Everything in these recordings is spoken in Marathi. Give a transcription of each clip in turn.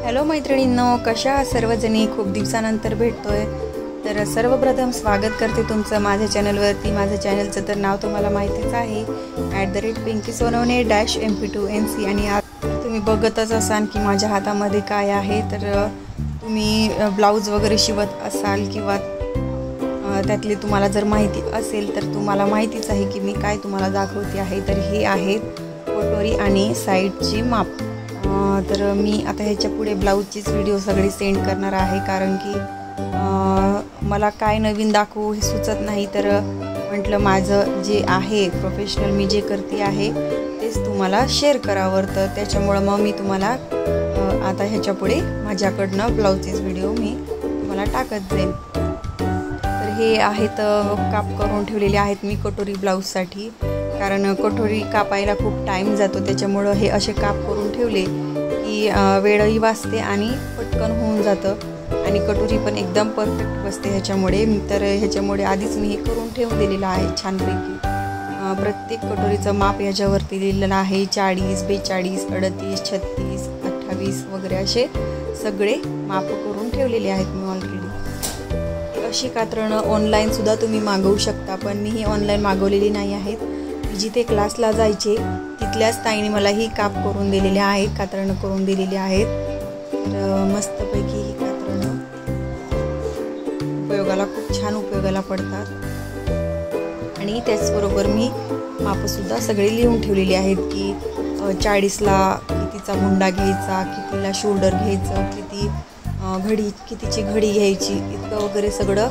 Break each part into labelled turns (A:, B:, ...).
A: हॅलो मैत्रिणींनो, कशा आहात सर्वजणी? खूप दिवसानंतर भेटतोय. तर सर्वप्रथम स्वागत करते तुमचं माझ्या चॅनलवरती. माझ्या चॅनलचं तर नाव तुम्हाला माहितीच आहे, @pinkySonone-mp2nc. आणि आज तुम्ही बघतच असाल की माझ्या हातामध्ये काय आहे. तर तुम्ही ब्लाऊज वगैरे शिवत असाल किंवा त्यातली तुम्हाला जर माहिती असेल तर तुम्हाला माहितीच आहे की मी काय तुम्हाला दाखवते आहे. तर हे आहेत कटोरी आणि साईडची माप. तर मी आता ह्याच्या पुढे ब्लाऊजचीच व्हिडिओ सगळी सेंड करणार आहे, कारण की मला काय नवीन दाखवू हे सुचत नाही. तर म्हटलं माझं जे आहे प्रोफेशनल मी जे करते आहे तेच तुम्हाला शेअर करावं. तर त्याच्यामुळं मग मी तुम्हाला आता ह्याच्या पुढे माझ्याकडनं ब्लाऊजचेच व्हिडिओ मी तुम्हाला टाकत जाईल. तर हे आहेत काप करून ठेवलेले आहेत मी कटोरी ब्लाऊजसाठी, कारण कटोरी कापायला खूप टाईम जातो. त्याच्यामुळं हे असे काप करून ठेवले की वेळही वाचते आणि पटकन होऊन जातं आणि कटोरी पण एकदम परफेक्ट बसते ह्याच्यामुळे. तर ह्याच्यामुळे आधीच मी हे करून ठेवून दिलेलं आहे छानपैकी. प्रत्येक कटोरीचं माप ह्याच्यावरती दिलेलं आहे. 40, 42, 38, 36, 28 वगैरे असे सगळे माप करून ठेवलेले आहेत मी ऑलरेडी. अशी कात्रणं ऑनलाईनसुद्धा तुम्ही मागवू शकता, पण मी ही ऑनलाईन मागवलेली नाही आहेत. जिथे क्लासला जायचे तिथल्याच ताईने मला ही काप करून दिलेले आहेत, कात्रणं करून दिलेली आहेत. तर मस्तपैकी ही कात्रणं उपयोगाला खूप छान उपयोगाला पडतात. आणि त्याचबरोबर मी मापसुद्धा सगळे लिहून ठेवलेली आहेत की 40ला कितीचा मुंडा घ्यायचा, कितीला शोल्डर घ्यायचं, कितीची घडी घ्यायची, इतकं वगैरे सगळं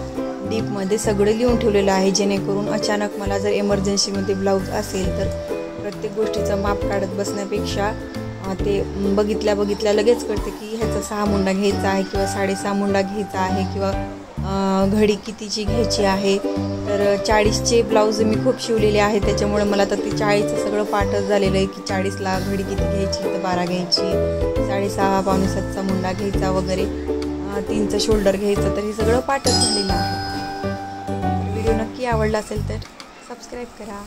A: डीपमध्ये सगळं लिहून ठेवलेलं आहे. जेणेकरून अचानक मला जर एमर्जन्सीमध्ये ब्लाऊज असेल तर प्रत्येक गोष्टीचं माप काढत बसण्यापेक्षा ते बघितल्या लगेच कळते की ह्याचा 6 मुंडा घ्यायचा आहे किंवा 6.5 मुंडा घ्यायचा आहे किंवा घडी कितीची घ्यायची आहे. तर 40चे ब्लाऊज मी खूप शिवलेले आहे, त्याच्यामुळे मला तर ते 40चं सगळं पाठच झालेलं आहे की 40ला घडी किती घ्यायची, तर 12 घ्यायची, 6.5 पावणे 7चा मुंडा घ्यायचा वगैरे, 3चं शोल्डर घ्यायचं. तर हे सगळं पाठच झालेलं आहे. व्हिडिओ नक्की आवडला असेल तर सबस्क्राईब करा.